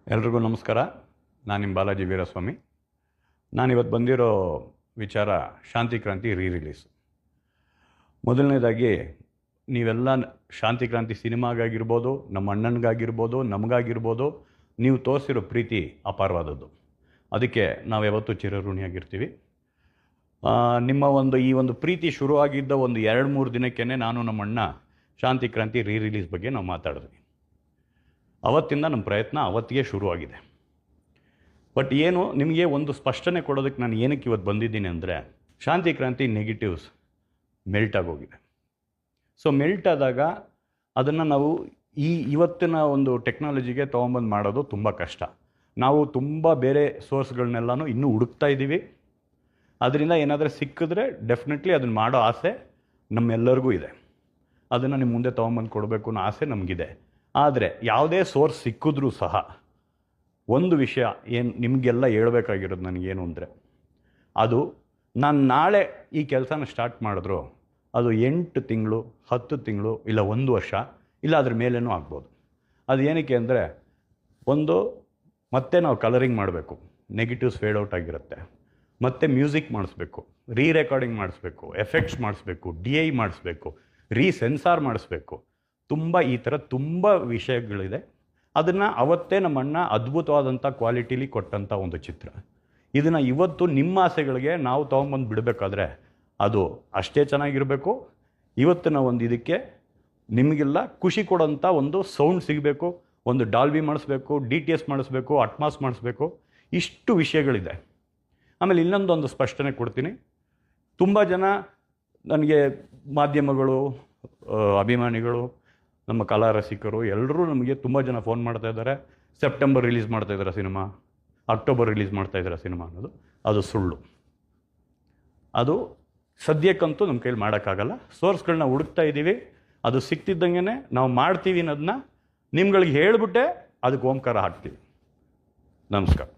ಎಲ್ರಿಗೂ ನಮಸ್ಕಾರ. ನಾನು ನಿಮ್ಮ ಬಾಲಾಜಿ ವೀರಸ್ವಾಮಿ. ನಾನಿವತ್ತು ಬಂದಿರೋ ವಿಚಾರ ಶಾಂತಿ ಕ್ರಾಂತಿ ರಿಲೀಸ್. ಮೊದಲನೇದಾಗಿ ನೀವೆಲ್ಲ ಶಾಂತಿ ಕ್ರಾಂತಿ ಸಿನಿಮಾಗಾಗಿರ್ಬೋದು, ನಮ್ಮ ಅಣ್ಣನಿಗಾಗಿರ್ಬೋದು, ನಮಗಾಗಿರ್ಬೋದು, ನೀವು ತೋರಿಸಿರೋ ಪ್ರೀತಿ ಅಪಾರವಾದದ್ದು. ಅದಕ್ಕೆ ನಾವು ಯಾವತ್ತೂ ಚಿರಋಣಿಯಾಗಿರ್ತೀವಿ. ನಿಮ್ಮ ಈ ಒಂದು ಪ್ರೀತಿ ಶುರುವಾಗಿದ್ದ 2-3 ದಿನಕ್ಕೇ ನಾನು ನಮ್ಮ ಅಣ್ಣ ಶಾಂತಿ ಕ್ರಾಂತಿ ರಿಲೀಸ್ ಬಗ್ಗೆ ನಾವು ಮಾತಾಡಿದ್ವಿ. ಅವತ್ತಿಂದ ನಮ್ಮ ಪ್ರಯತ್ನ ಅವತ್ತಿಗೆ ಶುರುವಾಗಿದೆ. ಬಟ್ ಏನು ನಿಮಗೆ ಒಂದು ಸ್ಪಷ್ಟನೆ ಕೊಡೋದಕ್ಕೆ ನಾನು ಏನಕ್ಕೆ ಇವತ್ತು ಬಂದಿದ್ದೀನಿ ಅಂದರೆ, ಶಾಂತಿ ಕ್ರಾಂತಿ ನೆಗೆಟಿವ್ಸ್ ಮೆಲ್ಟ್ ಆಗೋಗಿದೆ. ಸೊ ಮೆಲ್ಟ್ ಆದಾಗ ಅದನ್ನು ನಾವು ಇವತ್ತಿನ ಒಂದು ಟೆಕ್ನಾಲಜಿಗೆ ತೊಗೊಂಬಂದು ಮಾಡೋದು ತುಂಬ ಕಷ್ಟ. ನಾವು ತುಂಬ ಬೇರೆ ಸೋರ್ಸ್ಗಳನ್ನೆಲ್ಲನೂ ಇನ್ನೂ ಹುಡುಕ್ತಾ ಇದ್ದೀವಿ. ಅದರಿಂದ ಏನಾದರೂ ಸಿಕ್ಕಿದ್ರೆ ಡೆಫಿನೆಟ್ಲಿ ಅದನ್ನು ಮಾಡೋ ಆಸೆ ನಮ್ಮೆಲ್ಲರಿಗೂ ಇದೆ. ಅದನ್ನು ನಿಮ್ಮ ಮುಂದೆ ತೊಗೊಂಬಂದು ಕೊಡಬೇಕು ಅನ್ನೋ ಆಸೆ ನಮಗಿದೆ. ಆದರೆ ಯಾವುದೇ ಸೋರ್ಸ್ ಸಿಕ್ಕಿದ್ರೂ ಸಹ ಒಂದು ವಿಷಯ ನಿಮಗೆಲ್ಲ ಹೇಳ್ಬೇಕಾಗಿರೋದು ನನಗೇನು ಅಂದರೆ, ಅದು ನಾನು ನಾಳೆ ಈ ಕೆಲಸನ ಸ್ಟಾರ್ಟ್ ಮಾಡಿದ್ರು ಅದು 8 ತಿಂಗಳು, 10 ತಿಂಗಳು, ಇಲ್ಲ 1 ವರ್ಷ, ಇಲ್ಲ ಅದ್ರ ಮೇಲೇನೂ ಆಗ್ಬೋದು. ಅದು ಏನಕ್ಕೆ ಅಂದರೆ, ಮತ್ತೆ ನಾವು ಕಲರಿಂಗ್ ಮಾಡಬೇಕು, ನೆಗೆಟಿವ್ಸ್ ಫೇಡ್ ಔಟ್ ಆಗಿರುತ್ತೆ, ಮತ್ತು ಮ್ಯೂಸಿಕ್ ಮಾಡಿಸ್ಬೇಕು, ರೆಕಾರ್ಡಿಂಗ್ ಮಾಡಿಸ್ಬೇಕು, ಎಫೆಕ್ಟ್ಸ್ ಮಾಡಿಸ್ಬೇಕು, DI ಮಾಡಿಸ್ಬೇಕು, ಸೆನ್ಸಾರ್ ಮಾಡಿಸ್ಬೇಕು, ಈ ಥರ ತುಂಬ ವಿಷಯಗಳಿದೆ. ಅದನ್ನು ಅವತ್ತೇ ನಮ್ಮ ಅಣ್ಣ ಅದ್ಭುತವಾದಂಥ ಕ್ವಾಲಿಟಿಲಿ ಕೊಟ್ಟಂಥ ಒಂದು ಚಿತ್ರ. ಇದನ್ನು ಇವತ್ತು ನಿಮ್ಮ ಆಸೆಗಳಿಗೆ ನಾವು ತೊಗೊಂಬಂದು ಬಿಡಬೇಕಾದ್ರೆ ಅದು ಅಷ್ಟೇ ಚೆನ್ನಾಗಿರಬೇಕು. ಇವತ್ತಿನ ಇದಕ್ಕೆ ನಿಮಗೆಲ್ಲ ಖುಷಿ ಕೊಡೋಂಥ ಒಂದು ಸೌಂಡ್ ಸಿಗಬೇಕು, ಒಂದು ಡಾಲ್ಬಿ ಮಾಡಿಸ್ಬೇಕು, DTS ಮಾಡಿಸ್ಬೇಕು, ಅಟ್ಮಾಸ್ ಮಾಡಿಸ್ಬೇಕು, ಇಷ್ಟು ವಿಷಯಗಳಿದೆ. ಆಮೇಲೆ ಇನ್ನೊಂದೊಂದು ಸ್ಪಷ್ಟನೆ ಕೊಡ್ತೀನಿ. ತುಂಬ ಜನ ನನಗೆ ಮಾಧ್ಯಮಗಳು, ಅಭಿಮಾನಿಗಳು, ನಮ್ಮ ಕಲಾ ರಸಿಕರು ಎಲ್ಲರೂ ನಮಗೆ ತುಂಬ ಜನ ಫೋನ್ ಮಾಡ್ತಾ ಇದ್ದಾರೆ. ಸೆಪ್ಟೆಂಬರ್ ರಿಲೀಸ್ ಮಾಡ್ತಾಯಿದ್ದಾರೆ ಸಿನಿಮಾ, ಅಕ್ಟೋಬರ್ ರಿಲೀಸ್ ಮಾಡ್ತಾಯಿದ್ದಾರೆ ಸಿನಿಮಾ ಅನ್ನೋದು ಅದು ಸುಳ್ಳು. ಅದು ಸದ್ಯಕ್ಕಂತೂ ನಮ್ಮ ಕೈಲಿ ಮಾಡೋಕ್ಕಾಗಲ್ಲ. ಸೋರ್ಸ್ಗಳನ್ನ ಹುಡುಕ್ತಾ ಇದ್ದೀವಿ. ಅದು ಸಿಕ್ತಿದ್ದಂಗೆ ನಾವು ಮಾಡ್ತೀವಿ ಅನ್ನೋದನ್ನ ನಿಮ್ಗಳಿಗೆ ಹೇಳಿಬಿಟ್ಟೆ ಅದಕ್ಕೆ ಓಂಕಾರ ಹಾಕ್ತೀವಿ. ನಮಸ್ಕಾರ.